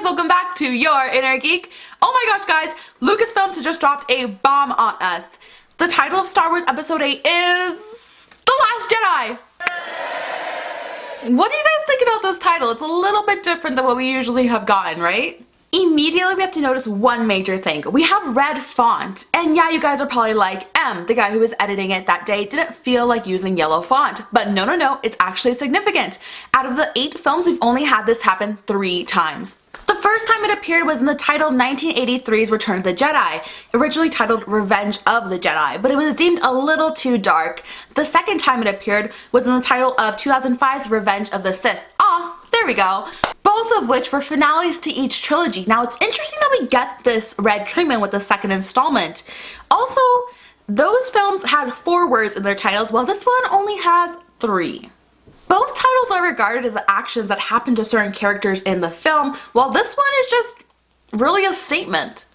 welcome back to Your Inner Geek. Oh my gosh guys, Lucasfilms has just dropped a bomb on us. The title of Star Wars Episode 8 is The Last Jedi. What do you guys think about this title? It's a little bit different than what we usually have gotten, right? Immediately we have to notice one major thing. We have red font, and yeah, you guys are probably like, the guy who was editing it that day didn't feel like using yellow font. But no, it's actually significant. Out of the 8 films, we've only had this happen 3 times. The first time it appeared was in the title 1983's Return of the Jedi, originally titled Revenge of the Jedi, but it was deemed a little too dark. The second time it appeared was in the title of 2005's Revenge of the Sith. There we go. Both of which were finales to each trilogy. Now it's interesting that we get this red treatment with the second installment. Also, those films had 4 words in their titles, while this one only has 3. Both titles are regarded as actions that happen to certain characters in the film, while this one is just really a statement.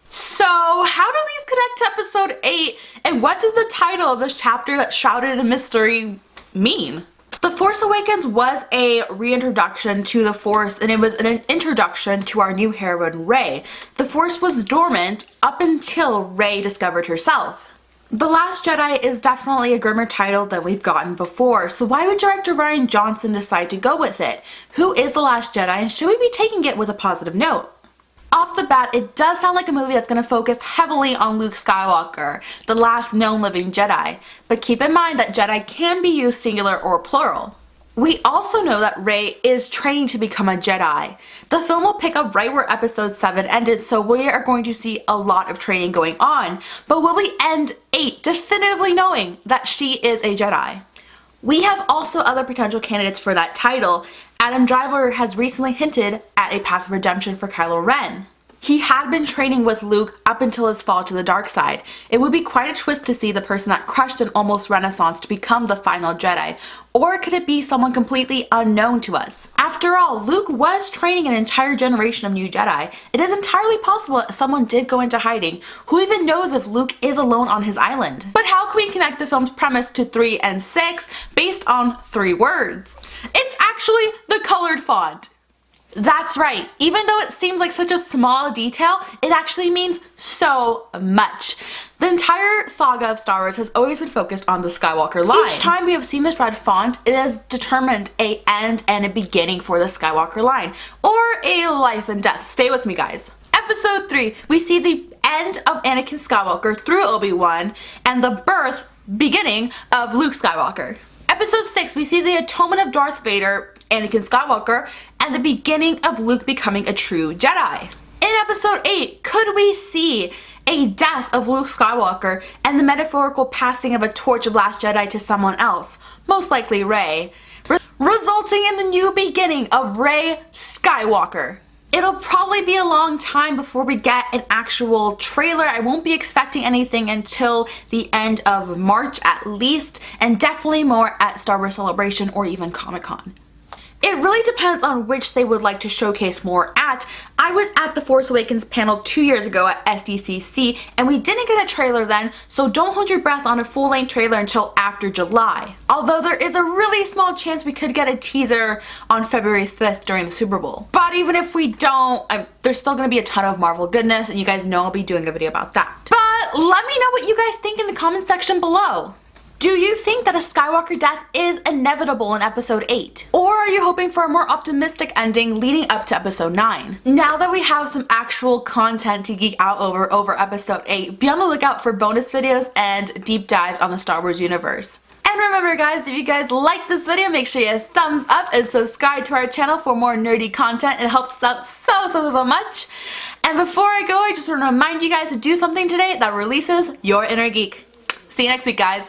So how do these connect to Episode 8, and what does the title of this chapter that's shrouded in mystery mean? The Force Awakens was a reintroduction to the Force, and it was an introduction to our new heroine, Rey. The Force was dormant up until Rey discovered herself. The Last Jedi is definitely a grimmer title than we've gotten before, so why would director Rian Johnson decide to go with it? Who is The Last Jedi, and should we be taking it with a positive note? Off the bat, it does sound like a movie that's going to focus heavily on Luke Skywalker, the last known living Jedi, but keep in mind that Jedi can be used singular or plural. We also know that Rey is training to become a Jedi. The film will pick up right where Episode 7 ended, so we are going to see a lot of training going on, but will we end 8 definitively knowing that she is a Jedi? We have also other potential candidates for that title. Adam Driver has recently hinted at a path of redemption for Kylo Ren. He had been training with Luke up until his fall to the dark side. It would be quite a twist to see the person that crushed an almost renaissance to become the final Jedi. Or could it be someone completely unknown to us? After all, Luke was training an entire generation of new Jedi. It is entirely possible that someone did go into hiding. Who even knows if Luke is alone on his island? But how can we connect the film's premise to 3 and 6 based on 3 words? It's actually the colored font. That's right, even though it seems like such a small detail, it actually means so much. The entire saga of Star Wars has always been focused on the Skywalker line. Each time we have seen this red font, it has determined an end and a beginning for the Skywalker line, or a life and death. Stay with me guys. Episode 3, we see the end of Anakin Skywalker through Obi-Wan, and the beginning of Luke Skywalker. Episode 6, we see the atonement of Darth Vader, Anakin Skywalker, and the beginning of Luke becoming a true Jedi. In Episode 8, could we see a death of Luke Skywalker and the metaphorical passing of a torch of Last Jedi to someone else, most likely Rey, resulting in the new beginning of Rey Skywalker? It'll probably be a long time before we get an actual trailer. I won't be expecting anything until the end of March at least, and definitely more at Star Wars Celebration or even Comic-Con. It really depends on which they would like to showcase more at. I was at the Force Awakens panel 2 years ago at SDCC, and we didn't get a trailer then, so don't hold your breath on a full-length trailer until after July. Although there is a really small chance we could get a teaser on February 5th during the Super Bowl. But even if we don't, there's still going to be a ton of Marvel goodness, and you guys know I'll be doing a video about that. But let me know what you guys think in the comment section below. Do you think that a Skywalker death is inevitable in Episode 8? Or are you hoping for a more optimistic ending leading up to Episode 9? Now that we have some actual content to geek out over Episode 8, be on the lookout for bonus videos and deep dives on the Star Wars universe. And remember guys, if you guys like this video, make sure you thumbs up and subscribe to our channel for more nerdy content. It helps us out so much. And before I go, I just want to remind you guys to do something today that releases your inner geek. See you next week guys.